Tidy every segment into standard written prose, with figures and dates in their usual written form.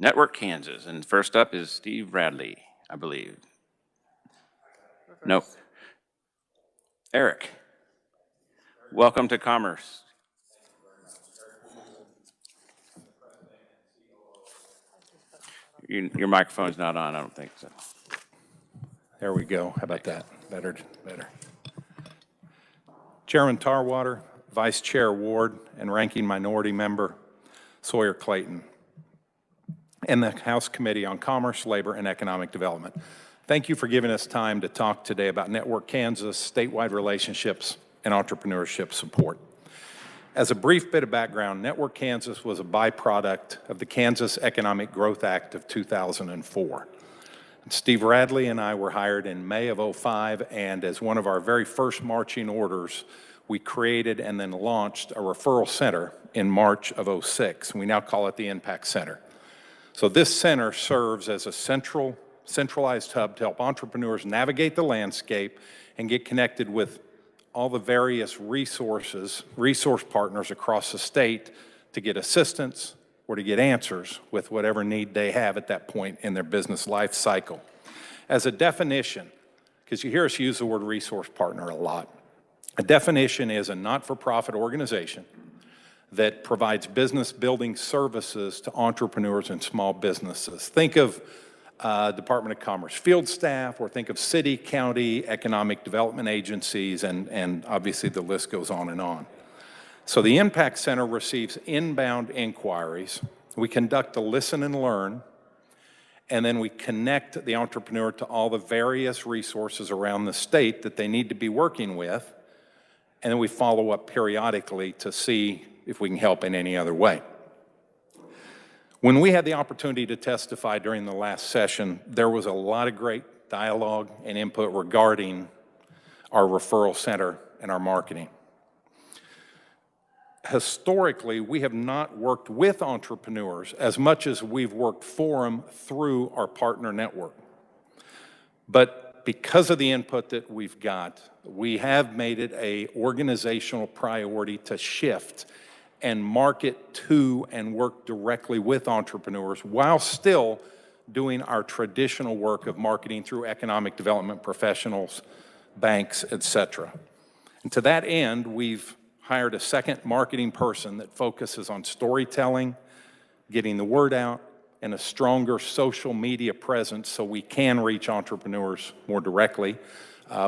Network Kansas. And first up is Steve Bradley, I believe. No. Eric. Welcome to Commerce. Your microphone's not on, I don't think so. There we go. How about that? Better. Chairman Tarwater, Vice Chair Ward, and Ranking Minority Member Sawyer Clayton, and the House Committee on Commerce, Labor, and Economic Development. Thank you for giving us time to talk today about Network Kansas, statewide relationships, and entrepreneurship support. As a brief bit of background, Network Kansas was a byproduct of the Kansas Economic Growth Act of 2004. Steve Radley and I were hired in May of '05, and as one of our very first marching orders, we created and then launched a referral center in March of '06. We now call it the Impact Center. So this center serves as a centralized hub to help entrepreneurs navigate the landscape and get connected with all the various resource partners across the state to get assistance or to get answers with whatever need they have at that point in their business life cycle. As a definition, because you hear us use the word resource partner a lot, a definition is a not-for-profit organization that provides business building services to entrepreneurs and small businesses. Think of Department of Commerce field staff, or think of city, county, economic development agencies, and obviously the list goes on and on. So the Impact Center receives inbound inquiries. We conduct a listen and learn, and then we connect the entrepreneur to all the various resources around the state that they need to be working with, and then we follow up periodically to see if we can help in any other way. When we had the opportunity to testify during the last session, there was a lot of great dialogue and input regarding our referral center and our marketing. Historically, we have not worked with entrepreneurs as much as we've worked for them through our partner network. But because of the input that we've got, we have made it an organizational priority to shift and market to and work directly with entrepreneurs while still doing our traditional work of marketing through economic development professionals, banks, etc. And to that end, we've hired a second marketing person that focuses on storytelling, getting the word out, and a stronger social media presence so we can reach entrepreneurs more directly.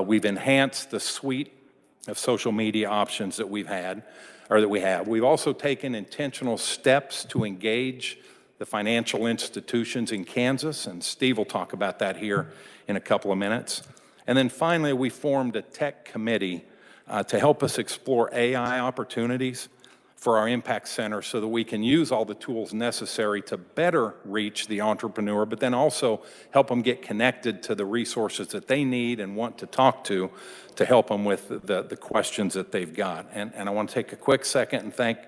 We've enhanced the suite of social media options that we have. We've also taken intentional steps to engage the financial institutions in Kansas, and Steve will talk about that here in a couple of minutes. And then finally, we formed a tech committee to help us explore AI opportunities for our Impact Center so that we can use all the tools necessary to better reach the entrepreneur, but then also help them get connected to the resources that they need and want to talk to help them with the questions that they've got. And I want to take a quick second and thank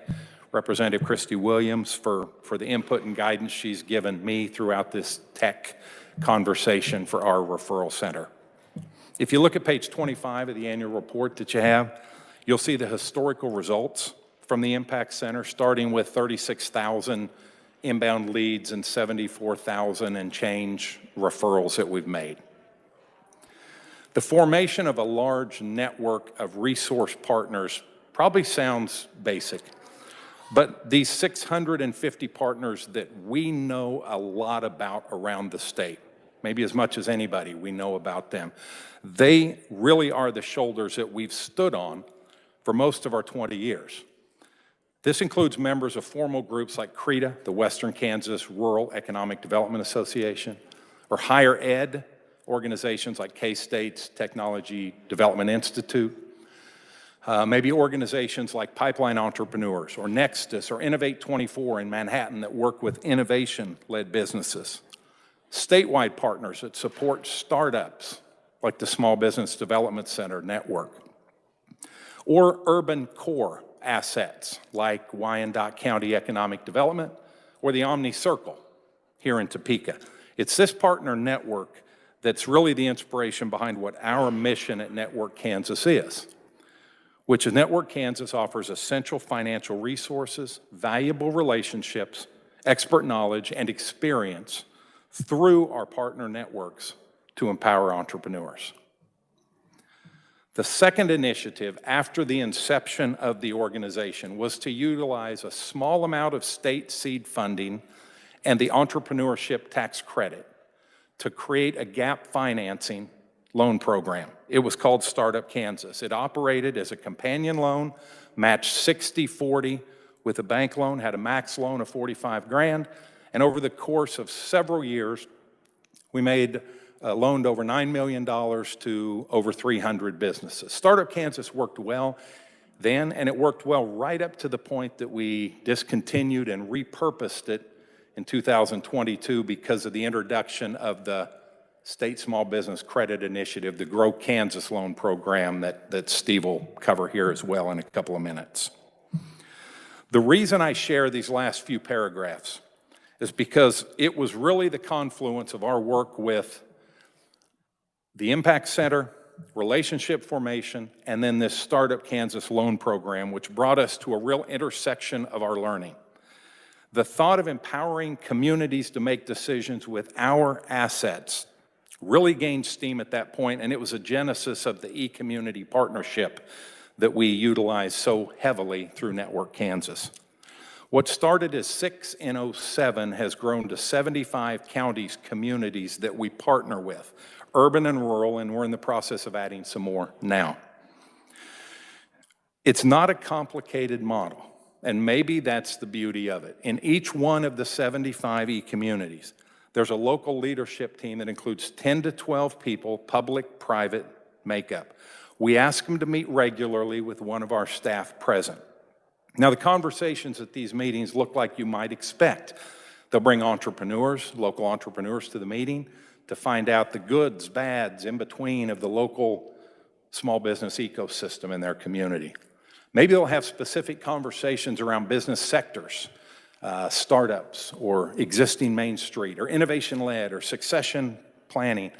Representative Christy Williams for the input and guidance she's given me throughout this tech conversation for our referral center. If you look at page 25 of the annual report that you have, you'll see the historical results from the Impact Center, starting with 36,000 inbound leads and 74,000 and change referrals that we've made. The formation of a large network of resource partners probably sounds basic, but these 650 partners that we know a lot about around the state, maybe as much as anybody we know about them, they really are the shoulders that we've stood on for most of our 20 years. This includes members of formal groups like CREDA, the Western Kansas Rural Economic Development Association, or higher ed organizations like K-State's Technology Development Institute, maybe organizations like Pipeline Entrepreneurs or Nexus or Innovate 24 in Manhattan that work with innovation-led businesses, statewide partners that support startups like the Small Business Development Center Network, or urban core assets like Wyandotte County Economic Development or the Omni Circle here in Topeka. It's this partner network that's really the inspiration behind what our mission at Network Kansas is, which is Network Kansas offers essential financial resources, valuable relationships, expert knowledge, and experience through our partner networks to empower entrepreneurs. The second initiative after the inception of the organization was to utilize a small amount of state seed funding and the entrepreneurship tax credit to create a gap financing loan program. It was called Startup Kansas. It operated as a companion loan, matched 60-40 with a bank loan, had a max loan of 45 grand, and over the course of several years, we loaned over $9 million to over 300 businesses. Startup Kansas worked well then, and it worked well right up to the point that we discontinued and repurposed it in 2022 because of the introduction of the State Small Business Credit Initiative, the Grow Kansas Loan Program that Steve will cover here as well in a couple of minutes. The reason I share these last few paragraphs is because it was really the confluence of our work with the Impact Center, relationship formation, and then this Startup Kansas loan program, which brought us to a real intersection of our learning. The thought of empowering communities to make decisions with our assets really gained steam at that point, and it was a genesis of the e-community partnership that we utilize so heavily through Network Kansas. What started as 6 in 2007 has grown to 75 counties, communities that we partner with, urban and rural, and we're in the process of adding some more now. It's not a complicated model, and maybe that's the beauty of it. In each one of the 75 e-communities, there's a local leadership team that includes 10 to 12 people, public, private makeup. We ask them to meet regularly with one of our staff present. Now, the conversations at these meetings look like you might expect. They'll bring entrepreneurs, local entrepreneurs to the meeting to find out the goods, bads, in between of the local small business ecosystem in their community. Maybe they'll have specific conversations around business sectors, startups, or existing Main Street, or innovation-led, or succession planning,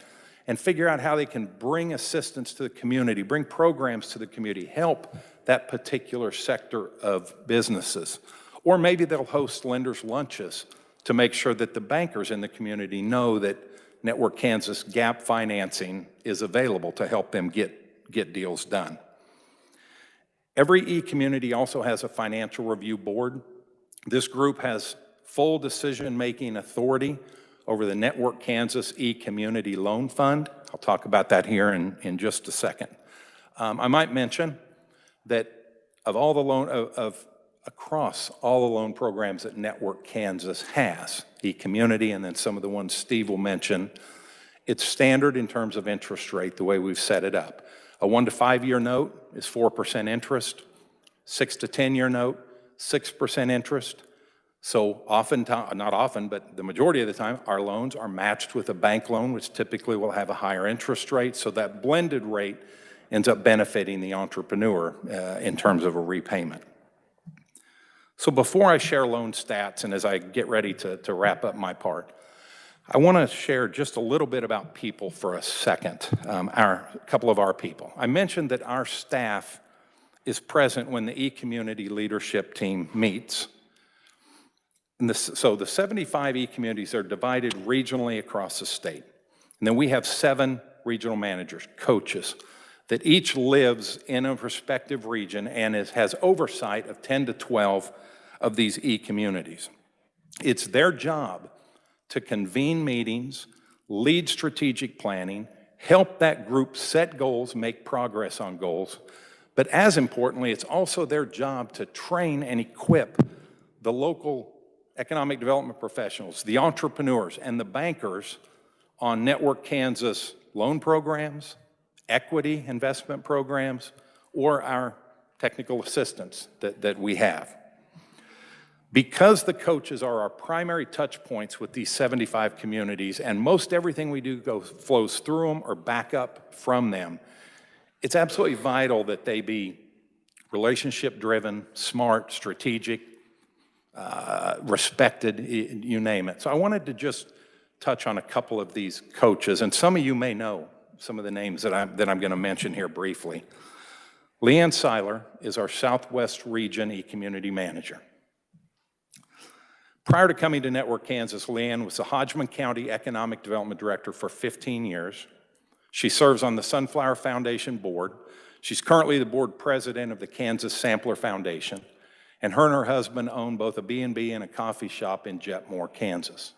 and figure out how they can bring assistance to the community, bring programs to the community, help that particular sector of businesses. Or maybe they'll host lenders' lunches to make sure that the bankers in the community know that Network Kansas gap financing is available to help them get deals done. Every e-community also has a financial review board. This group has full decision-making authority over the Network Kansas E-Community Loan Fund. I'll talk about that here in just a second. I might mention that across all the loan programs that Network Kansas has, E-Community and then some of the ones Steve will mention, it's standard in terms of interest rate, the way we've set it up. A 1 to 5 year note is 4% interest, 6 to 10 year note, 6% interest. So not often, but the majority of the time, our loans are matched with a bank loan, which typically will have a higher interest rate. So that blended rate ends up benefiting the entrepreneur in terms of a repayment. So before I share loan stats and as I get ready to wrap up my part, I want to share just a little bit about people for a second, a couple of our people. I mentioned that our staff is present when the e-community leadership team meets. So the 75 e-communities are divided regionally across the state. And then we have 7 regional managers, coaches, that each lives in a respective region and has oversight of 10 to 12 of these e-communities. It's their job to convene meetings, lead strategic planning, help that group set goals, make progress on goals. But as importantly, it's also their job to train and equip the local economic development professionals, the entrepreneurs, and the bankers on Network Kansas loan programs, equity investment programs, or our technical assistance that we have. Because the coaches are our primary touch points with these 75 communities, and most everything we do flows through them or back up from them, it's absolutely vital that they be relationship-driven, smart, strategic, respected, you name it. So I wanted to just touch on a couple of these coaches, and some of you may know some of the names that I'm going to mention here briefly. Leanne Seiler is our Southwest Region E-Community Manager. Prior to coming to Network Kansas, Leanne was the Hodgman County Economic Development Director for 15 years. She serves on the Sunflower Foundation Board. She's currently the board president of the Kansas Sampler Foundation, and her husband own both a B&B and a coffee shop in Jetmore, Kansas.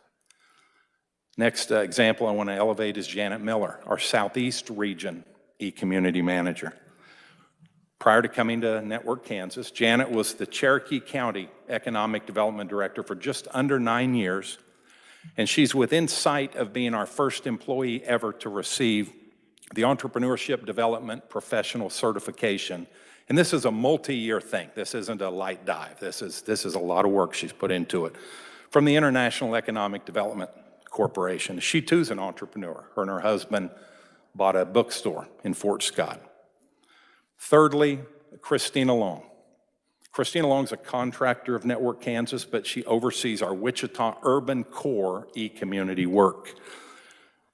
Next example I want to elevate is Janet Miller, our Southeast Region e-community manager. Prior to coming to Network Kansas, Janet was the Cherokee County Economic Development Director for just under 9 years, and she's within sight of being our first employee ever to receive the Entrepreneurship Development Professional Certification. And this is a multi-year thing. This isn't a light dive. This is a lot of work she's put into it. From the International Economic Development Corporation. She too is an entrepreneur. Her and her husband bought a bookstore in Fort Scott. Thirdly, Christina Long. Christina Long's a contractor of Network Kansas, but she oversees our Wichita Urban Core e-community work.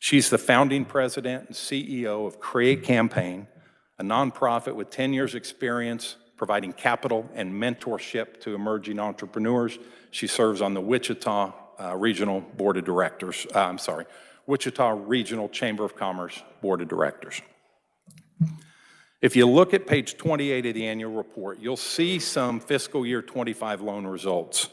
She's the founding president and CEO of Create Campaign, a nonprofit with 10 years experience providing capital and mentorship to emerging entrepreneurs. She serves on the Wichita Regional Board of Directors, Wichita Regional Chamber of Commerce Board of Directors. If you look at page 28 of the annual report, you'll see some fiscal year 25 loan results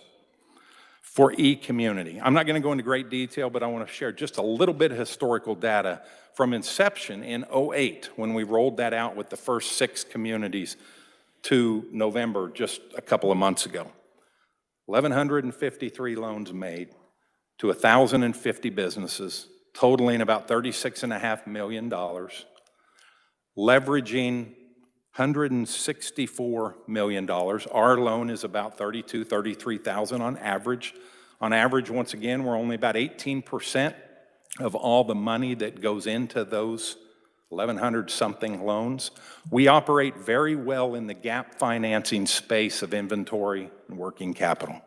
for e-community. I'm not going to go into great detail, but I want to share just a little bit of historical data from inception in 08, when we rolled that out with the first 6 communities, to November, just a couple of months ago. 1,153 loans made to 1,050 businesses, totaling about $36.5 million, leveraging $164 million. Our loan is about $32,000, $33,000 on average. On average, once again, we're only about 18% of all the money that goes into those 1,100-something loans. We operate very well in the gap financing space of inventory and working capital.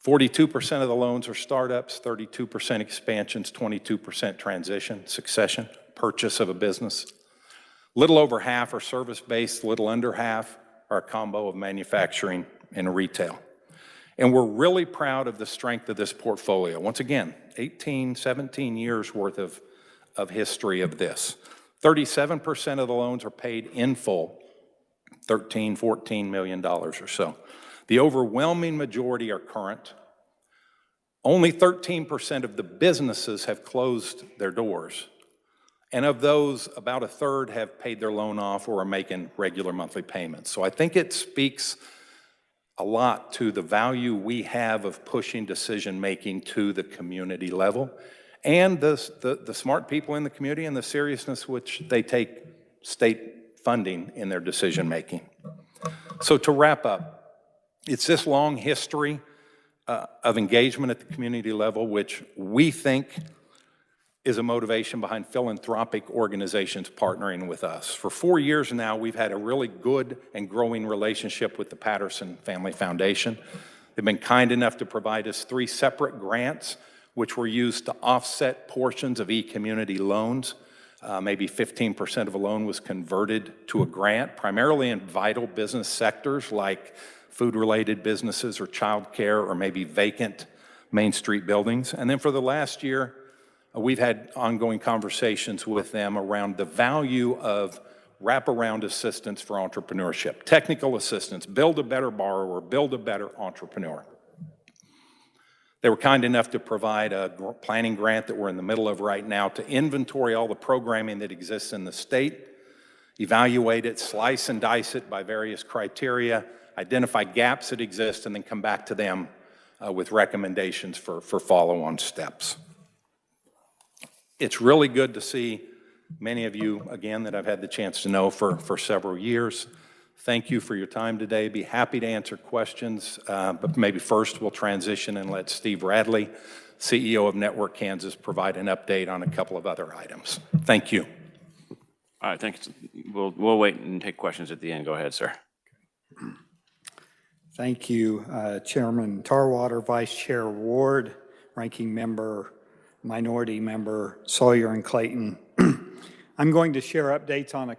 42% of the loans are startups, 32% expansions, 22% transition, succession, purchase of a business. Little over half are service-based, little under half are a combo of manufacturing and retail. And we're really proud of the strength of this portfolio. Once again, 18, 17 years worth of history of this. 37% of the loans are paid in full, $13, $14 million or so. The overwhelming majority are current. Only 13% of the businesses have closed their doors. And of those, about a third have paid their loan off or are making regular monthly payments. So I think it speaks a lot to the value we have of pushing decision-making to the community level, and the smart people in the community and the seriousness which they take state funding in their decision-making. So to wrap up, it's this long history of engagement at the community level which we think is a motivation behind philanthropic organizations partnering with us. For 4 years now, we've had a really good and growing relationship with the Patterson Family Foundation. They've been kind enough to provide us 3 separate grants which were used to offset portions of e-community loans. Maybe 15% of a loan was converted to a grant, primarily in vital business sectors like food-related businesses or childcare or maybe vacant Main Street buildings. And then for the last year, we've had ongoing conversations with them around the value of wraparound assistance for entrepreneurship, technical assistance, build a better borrower, build a better entrepreneur. They were kind enough to provide a planning grant that we're in the middle of right now to inventory all the programming that exists in the state, evaluate it, slice and dice it by various criteria, identify gaps that exist, and then come back to them with recommendations for follow-on steps. It's really good to see many of you, again, that I've had the chance to know for several years. Thank you for your time today. Be happy to answer questions, but maybe first we'll transition and let Steve Radley, CEO of Network Kansas, provide an update on a couple of other items. Thank you. All right, thanks. We'll wait and take questions at the end. Go ahead, sir. Thank you, Chairman Tarwater, Vice Chair Ward, Ranking Member, Minority Member Sawyer and Clayton. I'm going to share updates on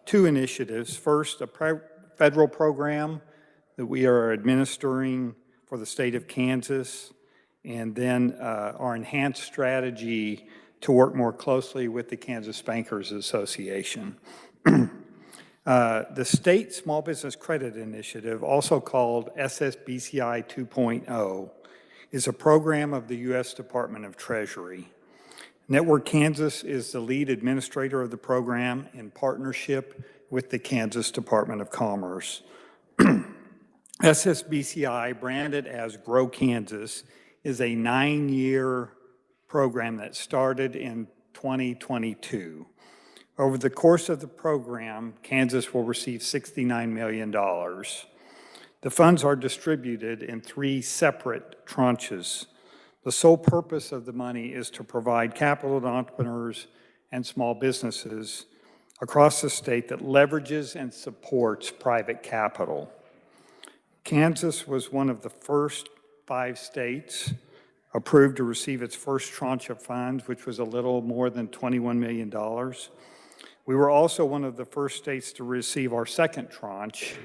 2 initiatives. First, a federal program that we are administering for the state of Kansas, and then our enhanced strategy to work more closely with the Kansas Bankers Association. The State Small Business Credit Initiative, also called SSBCI 2.0, is a program of the U.S. Department of Treasury. Network Kansas is the lead administrator of the program in partnership with the Kansas Department of Commerce. SSBCI, branded as Grow Kansas, is a 9-year program that started in 2022. Over the course of the program, Kansas will receive $69 million. The funds are distributed in 3 separate tranches. The sole purpose of the money is to provide capital to entrepreneurs and small businesses across the state that leverages and supports private capital. Kansas was one of the first 5 states approved to receive its first tranche of funds, which was a little more than $21 million. We were also one of the first states to receive our second tranche,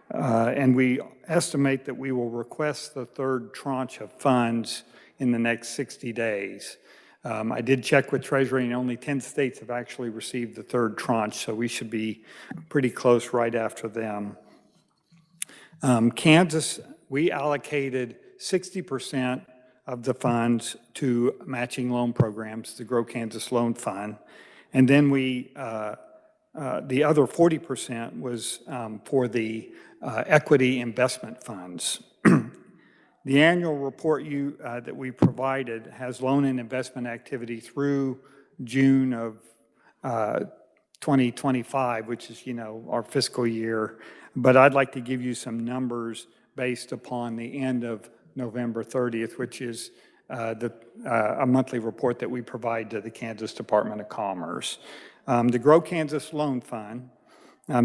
and we estimate that we will request the third tranche of funds in the next 60 days. I did check with Treasury, and only 10 states have actually received the third tranche, so we should be pretty close right after them. Kansas, we allocated 60% of the funds to matching loan programs, the Grow Kansas Loan Fund, and then the other 40% was for the equity investment funds. The annual report that we provided has loan and investment activity through June of 2025, which is, our fiscal year. But I'd like to give you some numbers based upon the end of November 30th, which is a monthly report that we provide to the Kansas Department of Commerce. The Grow Kansas Loan Fund, now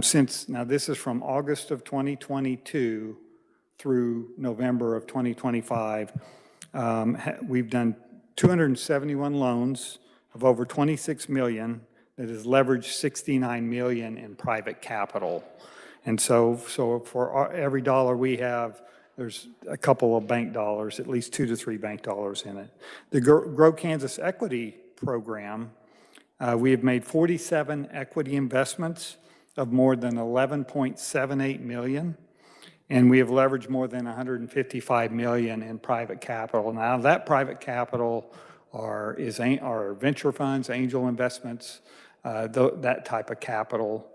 this is from August of 2022 through November of 2025, we've done 271 loans of over 26 million that has leveraged 69 million in private capital. And so for every dollar we have, there's a couple of bank dollars, at least 2 to 3 bank dollars in it. The Grow Kansas Equity Program, we have made 47 equity investments of more than 11.78 million. And we have leveraged more than 155 million in private capital. Now that private capital are venture funds, angel investments, that type of capital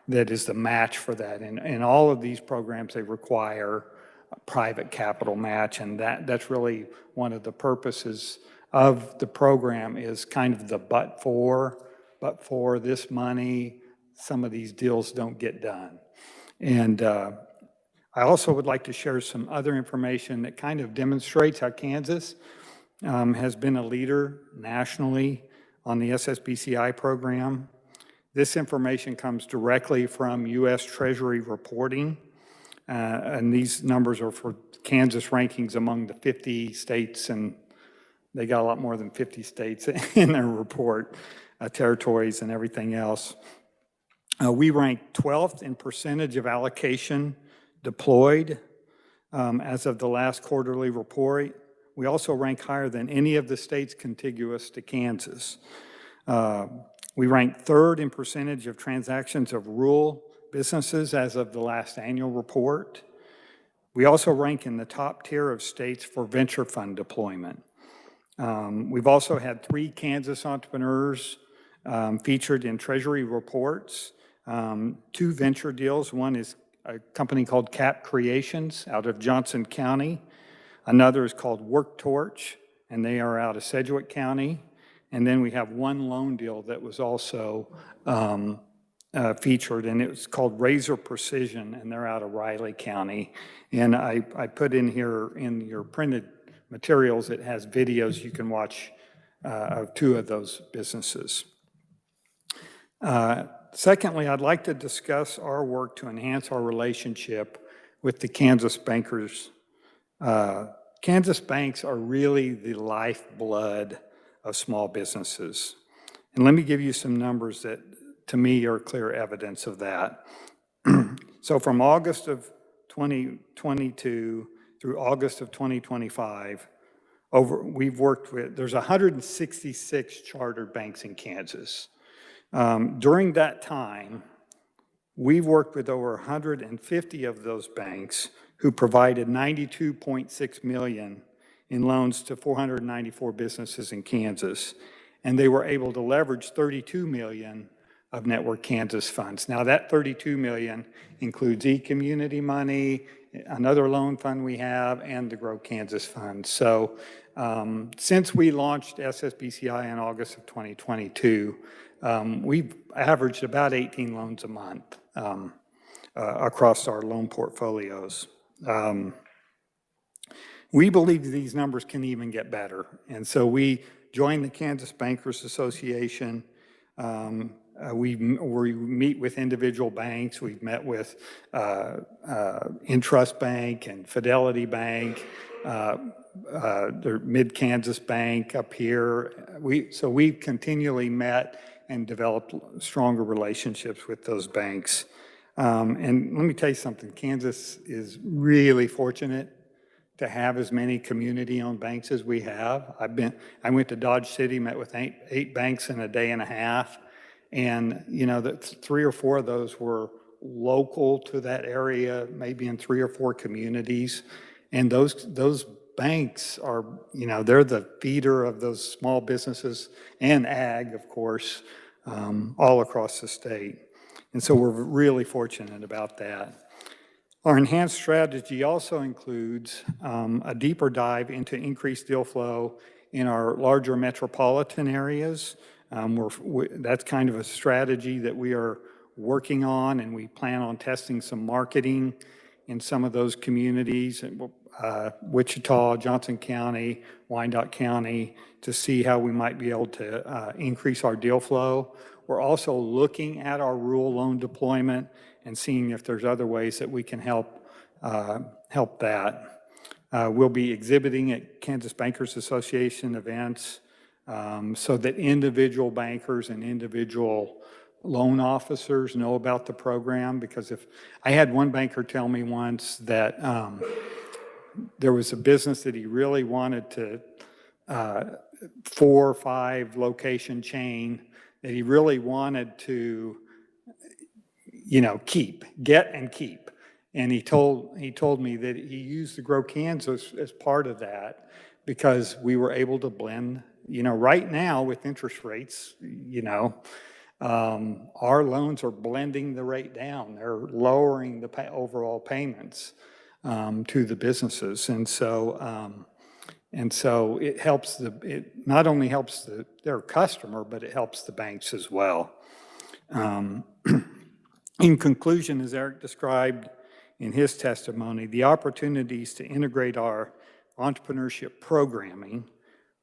that is the match for that. And in all of these programs, they require a private capital match, and that's really one of the purposes of the program is kind of the but for this money, some of these deals don't get done. And I also would like to share some other information that kind of demonstrates how Kansas has been a leader nationally on the SSBCI program. This information comes directly from U.S. Treasury reporting, and these numbers are for Kansas rankings among the 50 states, and they got a lot more than 50 states in their report, territories and everything else. We rank 12th in percentage of allocation deployed as of the last quarterly report. We also rank higher than any of the states contiguous to Kansas. We rank 3rd in percentage of transactions of rural businesses as of the last annual report. We also rank in the top tier of states for venture fund deployment. We've also had 3 Kansas entrepreneurs featured in Treasury reports, 2 venture deals. One is a company called Cap Creations out of Johnson County. Another is called Work Torch, and they are out of Sedgwick County. And then we have 1 loan deal that was also featured, and it's called Razor Precision, and they're out of Riley County. And I put in here in your printed materials, it has videos you can watch of 2 of those businesses. Secondly, I'd like to discuss our work to enhance our relationship with the Kansas bankers. Kansas banks are really the lifeblood of small businesses. And let me give you some numbers that, to me, are clear evidence of that. So from August of 2022 through August of 2025, we've worked with, there's 166 chartered banks in Kansas. During that time, we've worked with over 150 of those banks who provided $92.6 million in loans to 494 businesses in Kansas. And they were able to leverage $32 million of Network Kansas funds. Now that $32 million includes e-community money, another loan fund we have, and the Grow Kansas Fund. So since we launched SSBCI in August of 2022, we've averaged about 18 loans a month across our loan portfolios. We believe these numbers can even get better. And so we joined the Kansas Bankers Association. We meet with individual banks. We've met with Intrust Bank and Fidelity Bank, Mid-Kansas Bank up here. So we've continually met and developed stronger relationships with those banks. And let me tell you something, Kansas is really fortunate to have as many community-owned banks as we have. I went to Dodge City, met with eight banks in a day and a half, and you know that 3 or 4 of those were local to that area, maybe in 3 or 4 communities. And those banks are, you know, they're the feeder of those small businesses and ag, of course, all across the state. And so we're really fortunate about that. Our enhanced strategy also includes a deeper dive into increased deal flow in our larger metropolitan areas. That's kind of a strategy that we are working on, and we plan on testing some marketing in some of those communities, Wichita, Johnson County, Wyandotte County, to see how we might be able to increase our deal flow. We're also looking at our rural loan deployment and seeing if there's other ways that we can help that. We'll be exhibiting at Kansas Bankers Association events so that individual bankers and individual loan officers know about the program, because if I had one banker tell me once that there was a business that he really wanted to 4 or 5 location chain that he really wanted to, you know, get and keep. And he told me that he used the Grow Kansas as part of that because we were able to blend, you know, right now with interest rates, you know, our loans are blending the rate down. They're lowering the overall payments to the businesses. And so it helps it not only helps their customer, but it helps the banks as well. In conclusion, as Eric described in his testimony, the opportunities to integrate our entrepreneurship programming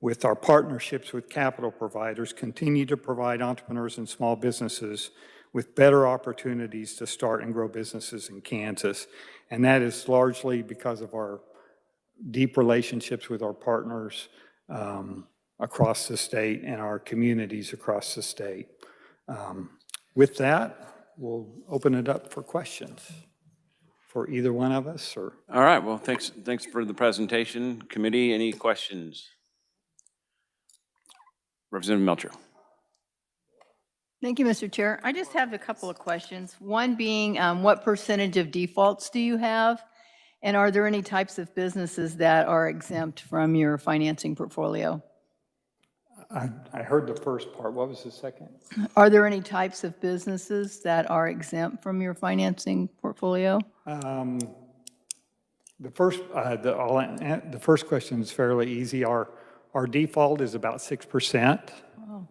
with our partnerships with capital providers continue to provide entrepreneurs and small businesses with better opportunities to start and grow businesses in Kansas. And that is largely because of our deep relationships with our partners across the state and our communities across the state. With that, we'll open it up for questions for either one of us. Or all right, well, thanks for the presentation. Committee, any questions? Representative Melcher. Thank you, Mr. Chair. I just have a couple of questions. One being, what percentage of defaults do you have? And are there any types of businesses that are exempt from your financing portfolio? I heard the first part. What was the second? Are there any types of businesses that are exempt from your financing portfolio? The first question is fairly easy. Our default is about 6%. Oh.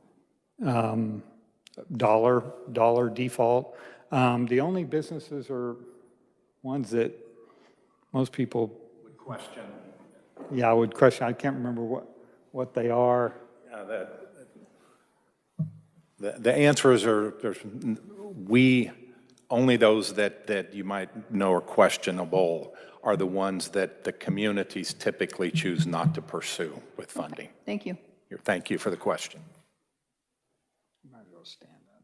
Dollar default. The only businesses are ones that most people would question. Yeah, I would question. I can't remember what they are. The answers are only those that you might know are questionable are the ones that the communities typically choose not to pursue with funding. Okay. Thank you. Thank you for the question. Might as well stand up.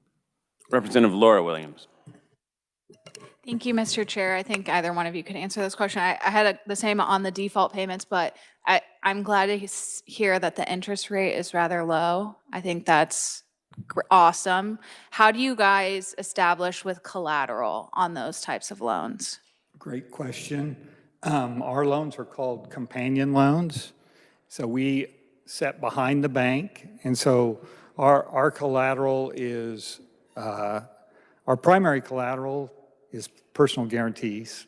Representative Laura Williams. Thank you, Mr. Chair. I think either one of you could answer this question. I had the same on the default payments, but I'm glad to hear that the interest rate is rather low. I think that's awesome. How do you guys establish with collateral on those types of loans? Great question. Our loans are called companion loans. So we set behind the bank. And so our collateral is, our primary collateral is personal guarantees.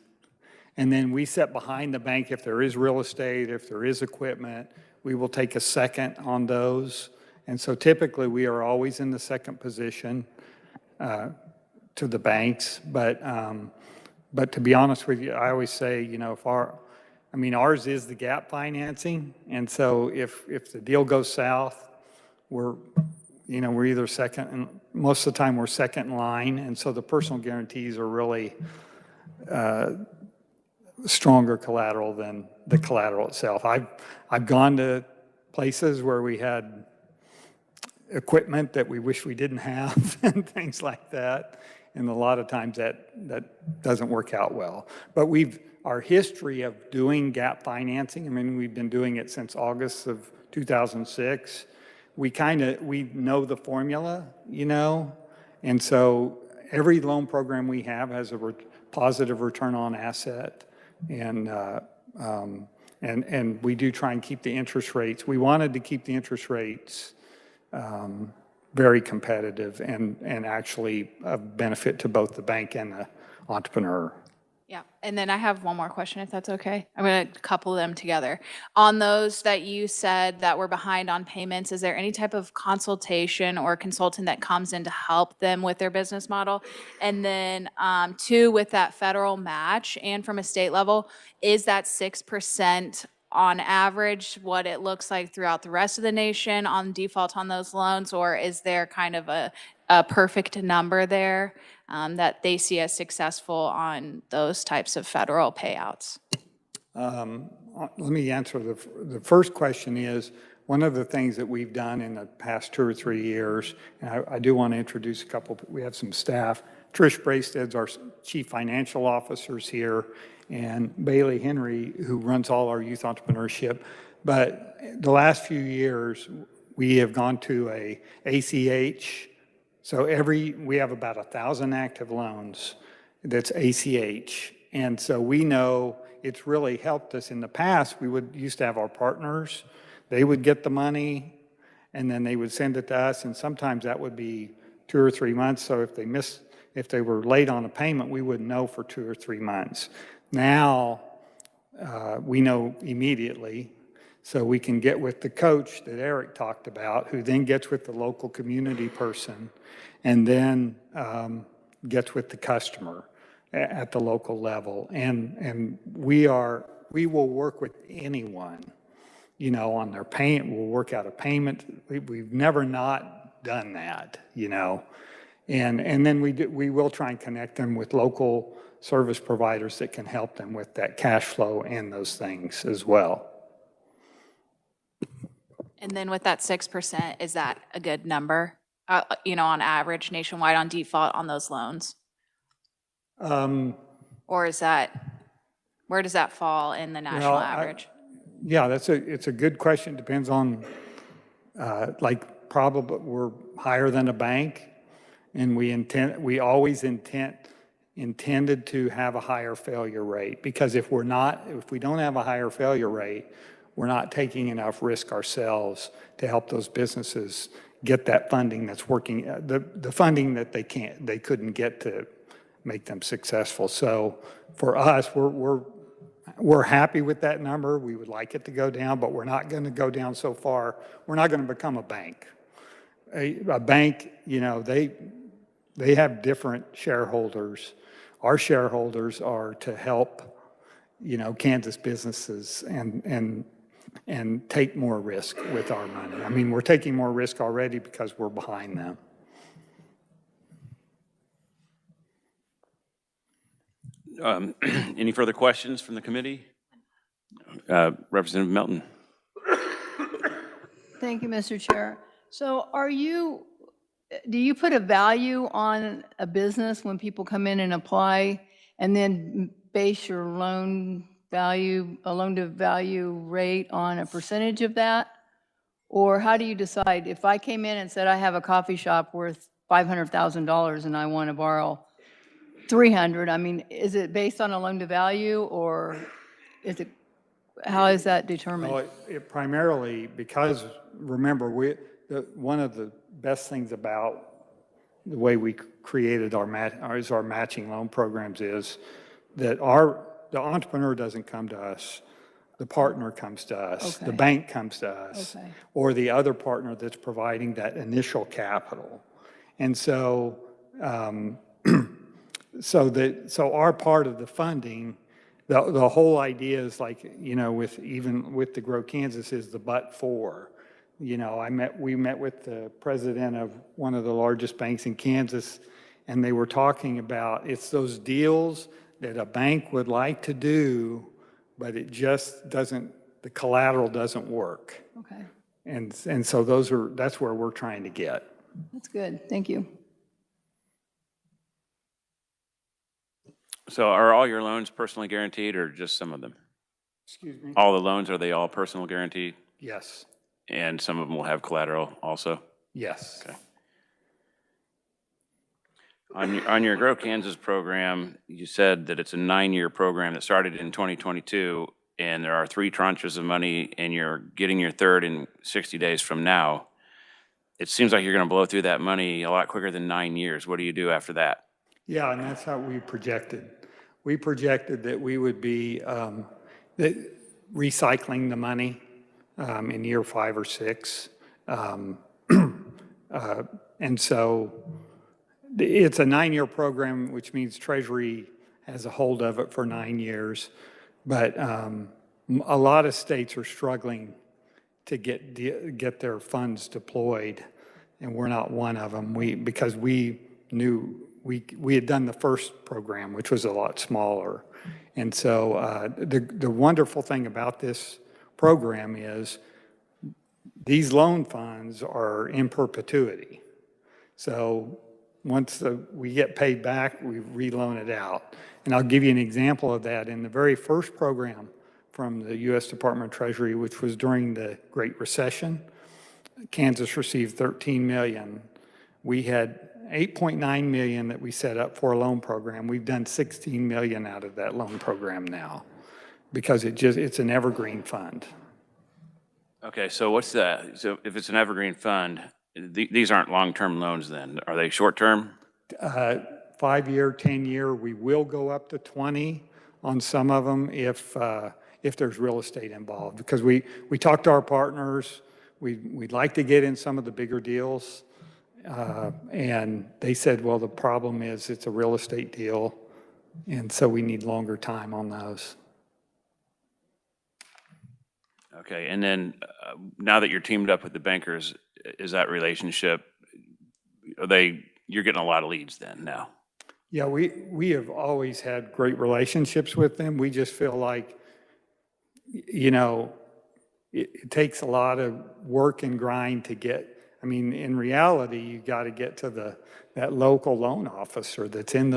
And then we set behind the bank if there is real estate, if there is equipment, we will take a second on those. And so typically we are always in the second position to the banks. But to be honest with you, I always say, you know, if ours is the gap financing. And so if the deal goes south, we're either second, and most of the time we're second in line. And so the personal guarantees are really stronger collateral than the collateral itself. I've gone to places where we had equipment that we wish we didn't have and things like that. And a lot of times that doesn't work out well. But our history of doing gap financing, I mean, we've been doing it since August of 2006. We know the formula, you know? And so every loan program we have has a positive return on asset. And we do try and keep the interest rates. We wanted to keep the interest rates very competitive and actually a benefit to both the bank and the entrepreneur. Yeah, and then I have one more question, if that's okay. I'm going to couple them together. On those that you said that were behind on payments, is there any type of consultation or consultant that comes in to help them with their business model? And then two, with that federal match and from a state level, is that 6% on average what it looks like throughout the rest of the nation on default on those loans, or is there kind of a perfect number there that they see as successful on those types of federal payouts? Let me answer the first question. Is one of the things that we've done in the past 2 or 3 years, and I do want to introduce a couple, we have some staff. Trish Brasted's our chief financial officers here, and Bailey Henry, who runs all our youth entrepreneurship. But the last few years, we have gone to a ACH. So we have about 1,000 active loans that's ACH. And so we know it's really helped us. In the past, we used to have our partners. They would get the money, and then they would send it to us, and sometimes that would be 2 or 3 months. So if they were late on a payment, we wouldn't know for 2 or 3 months. Now, we know immediately, so we can get with the coach that Eric talked about, who then gets with the local community person, and then gets with the customer at the local level. And we will work with anyone, you know, on their payment. We'll work out a payment. We've never not done that, you know. And then we will try and connect them with local service providers that can help them with that cash flow and those things as well. And then with that 6%, is that a good number, you know, on average nationwide on default on those loans? Or is where does that fall in the national average? Yeah, it's a good question. Depends on, probably we're higher than a bank, and we always intended to have a higher failure rate, because if we don't have a higher failure rate, we're not taking enough risk ourselves to help those businesses get that funding that's working, the funding that they couldn't get to make them successful. So for us, we're happy with that number. We would like it to go down, but we're not going to go down so far. We're not going to become a bank. A bank, you know, they have different shareholders. Our shareholders are to help, you know, Kansas businesses and take more risk with our money. I mean, we're taking more risk already because we're behind them. Any further questions from the committee? Representative Melton. Thank you, Mr. Chair. So do you put a value on a business when people come in and apply? and then base your loan value, a loan to value rate on a percentage of that? Or how do you decide? If I came in and said I have a coffee shop worth $500,000 and I want to borrow 300, I mean, is it based on a loan to value, or is it, how is that determined? Well, it primarily, because remember, one of the best things about the way we created our matching loan programs is that the entrepreneur doesn't come to us. The partner comes to us, the Okay. bank comes to us, Okay. or the other partner that's providing that initial capital. And so, so our part of the funding, the whole idea is like, you know, even with the Grow Kansas is the but for. You know, we met with the president of one of the largest banks in Kansas, and they were talking about it's those deals that a bank would like to do, but it just doesn't, the collateral doesn't work. Okay, And so that's where we're trying to get. that's good. Thank you. So are all your loans personally guaranteed or just some of them? Excuse me? All the loans, are they all personal guaranteed? Yes, And some of them will have collateral also? yes. Okay. On your Grow Kansas program, you said that it's a 9-year program that started in 2022, and there are 3 tranches of money, and you're getting your third in 60 days from now. It seems like you're going to blow through that money a lot quicker than 9 years. What do you do after that? Yeah, and that's how we projected. We projected that we would be recycling the money in year 5 or 6. And so it's a 9-year program, which means Treasury has a hold of it for 9 years. But a lot of states are struggling to get their funds deployed, and we're not one of them. Because we knew we had done the first program, which was a lot smaller. And so the wonderful thing about this program is these loan funds are in perpetuity. So once we get paid back, we reloan it out. And I'll give you an example of that. In the very first program from the U.S. Department of Treasury, which was during the Great Recession, Kansas received $13 million. We had $8.9 million that we set up for a loan program. We've done $16 million out of that loan program now because it's an evergreen fund. Okay, so what's that? So if it's an evergreen fund, these aren't long-term loans then? Are they short-term? 5-year, 10-year, we will go up to 20 on some of them if there's real estate involved. Because we talk to our partners, we'd like to get in some of the bigger deals. And they said, well, the problem is it's a real estate deal, and so we need longer time on those. Okay, and then now that you're teamed up with the bankers, is that relationship, you're getting a lot of leads then now? Yeah, we have always had great relationships with them. We just feel like, you know, it takes a lot of work and grind to get. I mean, in reality, you got to get to that local loan officer that's in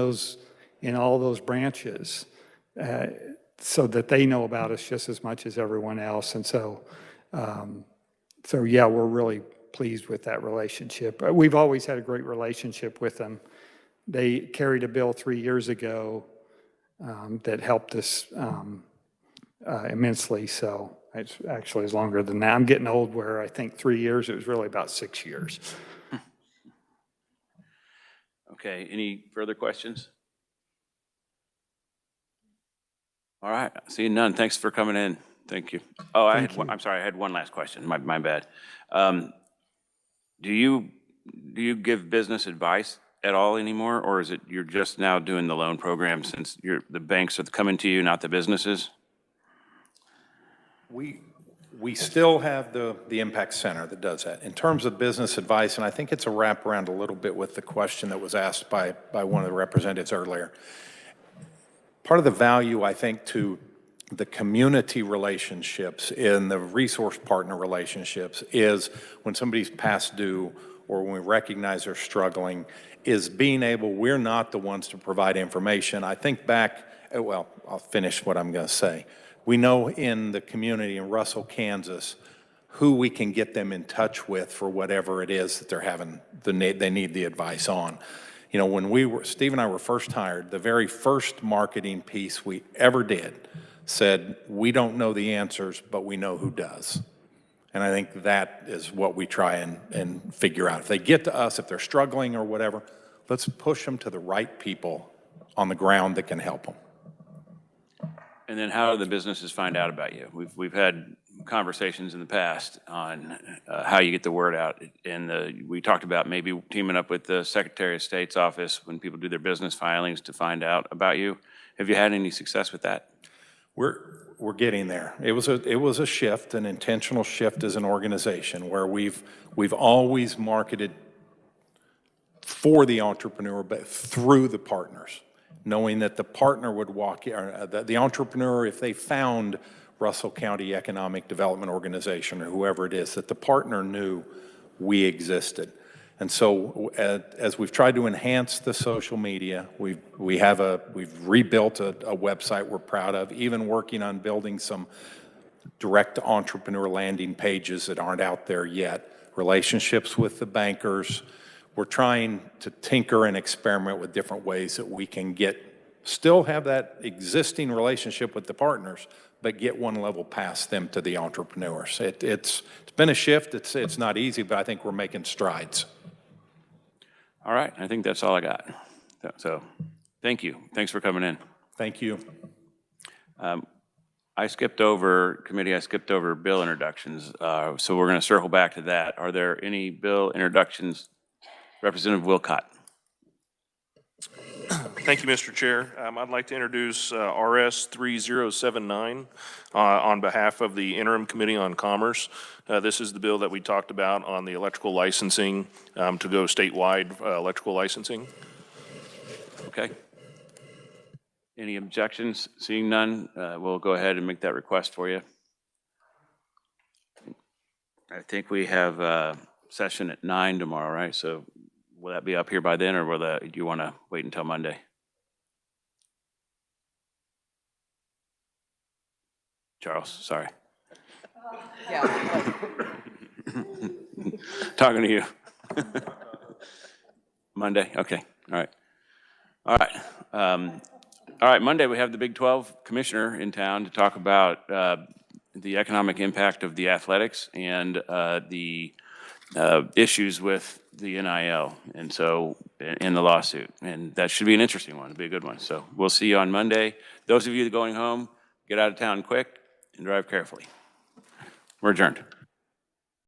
all those branches, so that they know about us just as much as everyone else. And so, yeah, we're really pleased with that relationship. We've always had a great relationship with them. They carried a bill 3 years ago that helped us immensely. So it actually is longer than that. I'm getting old where I think 3 years, it was really about 6 years. Okay, any further questions? All right, seeing none, thanks for coming in. Thank you. Oh, I'm sorry, I had one last question, my bad. Do you give business advice at all anymore, or is it you're just now doing the loan program since the banks are coming to you, not the businesses? We still have the Impact Center that does that. In terms of business advice, and I think it's a wraparound a little bit with the question that was asked by one of the representatives earlier. Part of the value, I think, to the community relationships and the resource partner relationships is when somebody's past due or when we recognize they're struggling, is being able, we're not the ones to provide information. I think back, well, I'll finish what I'm going to say. We know in the community in Russell, Kansas, who we can get them in touch with for whatever it is that they're having, they need the advice on. You know, when Steve and I were first hired, the very first marketing piece we ever did said, we don't know the answers, but we know who does. And I think that is what we try and figure out. If they get to us, if they're struggling or whatever, let's push them to the right people on the ground that can help them. And then how do the businesses find out about you? We've had conversations in the past on how you get the word out. And we talked about maybe teaming up with the Secretary of State's office when people do their business filings to find out about you. Have you had any success with that? We're getting there. It was a shift, an intentional shift as an organization where we've always marketed for the entrepreneur, but through the partners, knowing that the partner would walk, or the entrepreneur, if they found Russell County Economic Development Organization or whoever it is, that the partner knew we existed. And so as we've tried to enhance the social media, we've rebuilt a website we're proud of, even working on building some direct entrepreneur landing pages that aren't out there yet, relationships with the bankers. We're trying to tinker and experiment with different ways that we can still have that existing relationship with the partners, but get one level past them to the entrepreneurs. It's been a shift. It's not easy, but I think we're making strides. All right, I think that's all I got. So thank you. Thanks for coming in. Thank you. I skipped over bill introductions, so we're going to circle back to that. Are there any bill introductions? Representative Wilcott. Thank you, Mr. Chair. I'd like to introduce RS 3079 on behalf of the Interim Committee on Commerce. This is the bill that we talked about on the electrical licensing to go statewide electrical licensing. Okay. Any objections? Seeing none, we'll go ahead and make that request for you. I think we have a session at 9 tomorrow, right? So will that be up here by then, or do you want to wait until Monday? Charles, sorry. Yeah. Talking to you. Monday, okay, all right. All right, Monday we have the Big 12 commissioner in town to talk about the economic impact of the athletics and the issues with the NIL, and so in the lawsuit, and that should be an interesting one. It'll be a good one. So we'll see you on Monday. Those of you that are going home, get out of town quick and drive carefully. We're adjourned.